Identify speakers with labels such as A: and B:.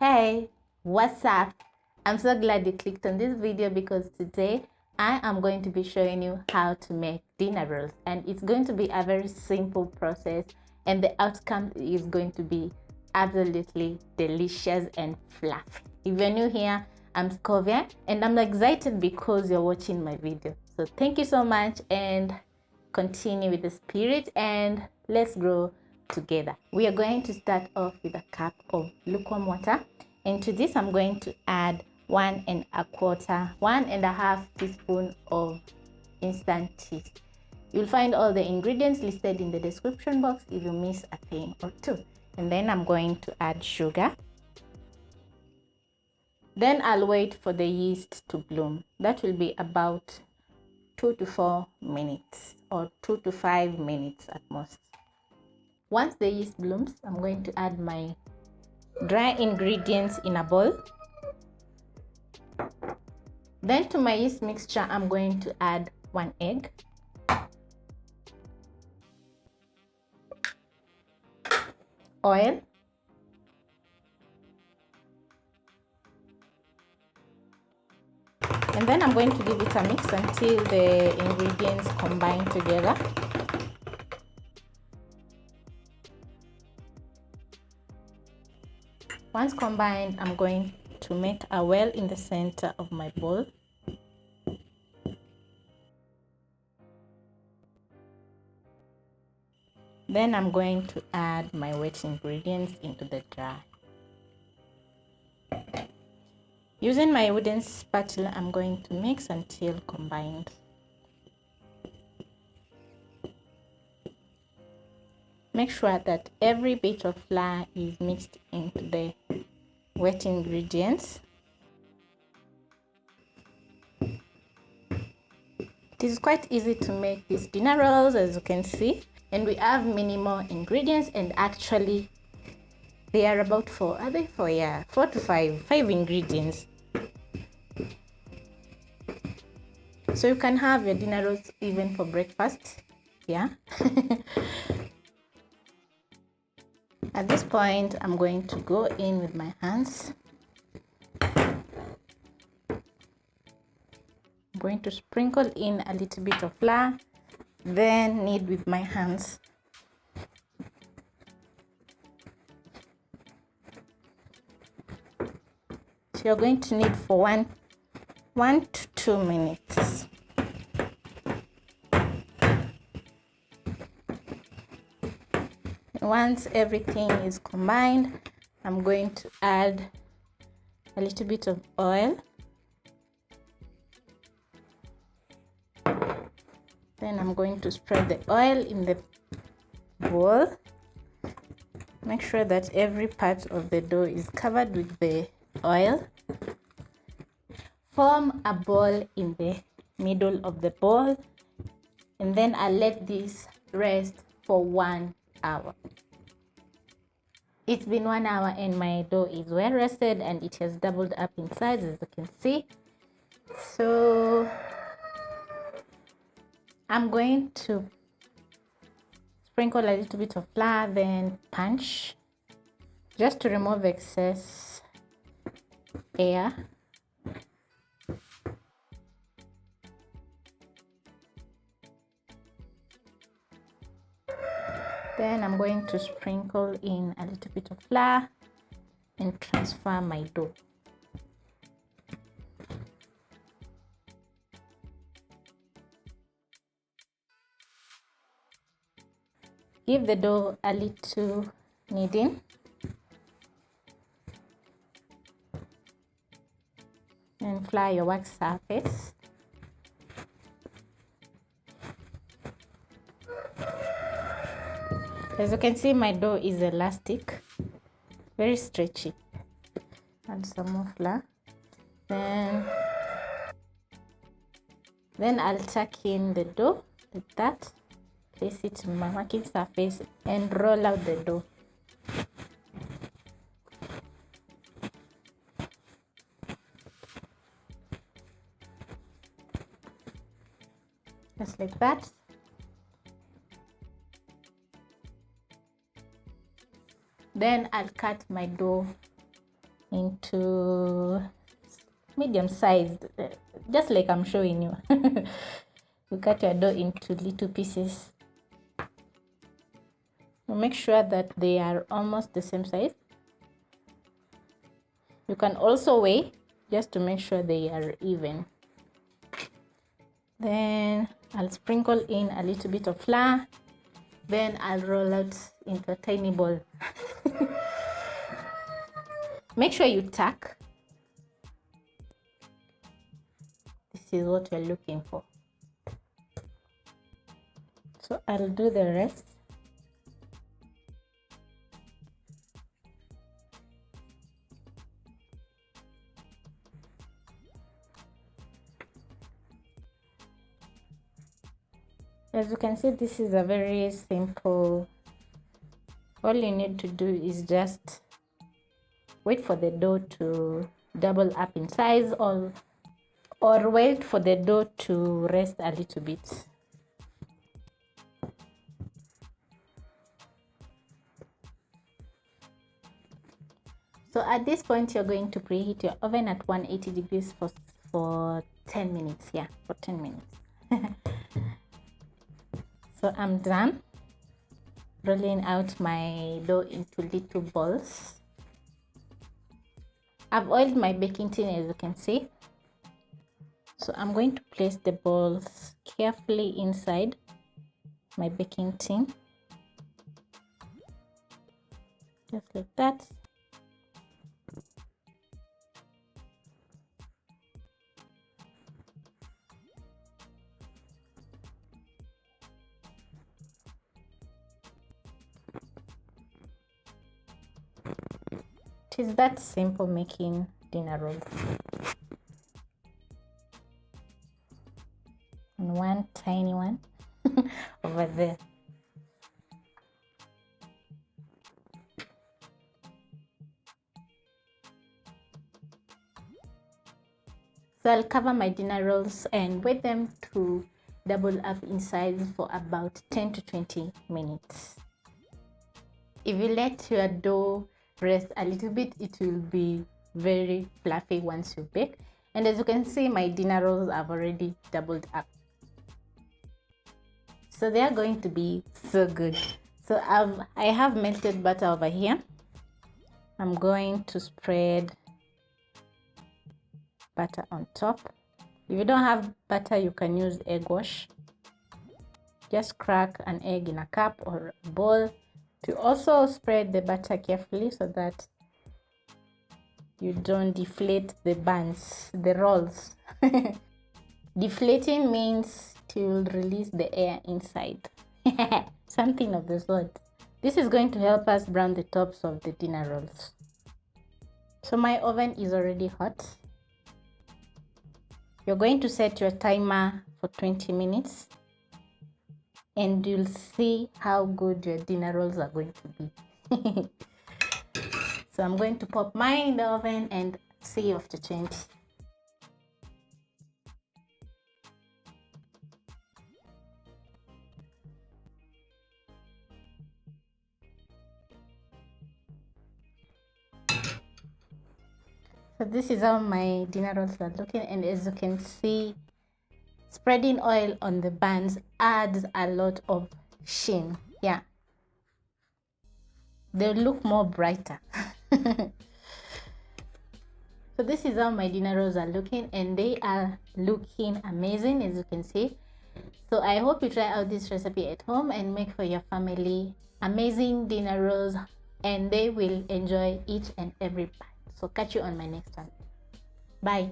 A: Hey, what's up? I'm so glad you clicked on this video because today I am going to be showing you how to make dinner rolls, and it's going to be a very simple process and the outcome is going to be absolutely delicious and fluffy. If you're new here, I'm Scovia and I'm excited because you're watching my video. So thank you so much and continue with the spirit and let's grow together. We are going to start off with a cup of lukewarm water, and to this I'm going to add 1.25 teaspoon of instant yeast. You'll find all the ingredients listed in the description box if you miss a thing or two. And then I'm going to add sugar. Then I'll wait for the yeast to bloom. That will be about 2 to 4 minutes or 2 to 5 minutes at most. Once the yeast blooms, I'm going to add my dry ingredients in a bowl. Then to my yeast mixture, I'm going to add 1 egg, oil, and then I'm going to give it a mix until the ingredients combine together. Once combined, I'm going to make a well in the center of my bowl. Then I'm going to add my wet ingredients into the jar. Using my wooden spatula, I'm going to mix until combined. Make sure that every bit of flour is mixed into the wet ingredients. It is quite easy to make these dinner rolls, as you can see, and we have minimal ingredients, and actually they are about 4 to 5 ingredients. So you can have your dinner rolls even for breakfast. At this point, I'm going to go in with my hands. I'm going to sprinkle in a little bit of flour, then knead with my hands. So you're going to knead for 1 to 2 minutes. Once everything is combined, I'm going to add a little bit of oil. Then I'm going to spread the oil in the bowl. Make sure that every part of the dough is covered with the oil. Form a ball in the middle of the bowl, and then I'll let this rest for 1 hour. It's been 1 hour and my dough is well rested and it has doubled up in size, as you can see. So I'm going to sprinkle a little bit of flour, then punch just to remove excess air. Then I'm going to sprinkle in a little bit of flour and transfer my dough. Give the dough a little kneading. And flour your wax surface. As you can see, my dough is elastic, very stretchy. Add some more flour. Then I'll tuck in the dough like that. Place it on my working surface and roll out the dough. Just like that. Then I'll cut my dough into medium sized, just like I'm showing you. You cut your dough into little pieces. Make sure that they are almost the same size. You can also weigh just to make sure they are even. Then I'll sprinkle in a little bit of flour. Then I'll roll out into a tiny ball. Make sure you tuck. This is what we're looking for. So I'll do the rest. As you can see, this is a very simple. All you need to do is just wait for the dough to double up in size, or wait for the dough to rest a little bit. So at this point, you're going to preheat your oven at 180 degrees for 10 minutes. Yeah, for 10 minutes. So I'm done rolling out my dough into little balls. I've oiled my baking tin, as you can see. So I'm going to place the balls carefully inside my baking tin, just like that. It is that simple making dinner rolls. And one tiny one over there. So I'll cover my dinner rolls and wait them to double up in size for about 10 to 20 minutes. If you let your dough rest a little bit, it will be very fluffy once you bake. And as you can see, my dinner rolls have already doubled up. So they are going to be so good. So I have melted butter over here. I'm going to spread butter on top. If you don't have butter, you can use egg wash. Just crack an egg in a cup or a bowl. To also spread the butter carefully so that you don't deflate the buns, the rolls. Deflating means it will release the air inside. Something of the sort. This is going to help us brown the tops of the dinner rolls. So my oven is already hot. You're going to set your timer for 20 minutes. And you'll see how good your dinner rolls are going to be. So I'm going to pop mine in the oven and see you after 20. So this is how my dinner rolls are looking, and as you can see, spreading oil on the buns adds a lot of sheen. Yeah, they look more brighter. So this is how my dinner rolls are looking, and they are looking amazing, as you can see. So I hope you try out this recipe at home and make for your family amazing dinner rolls, and they will enjoy each and every bite. So catch you on my next one. Bye.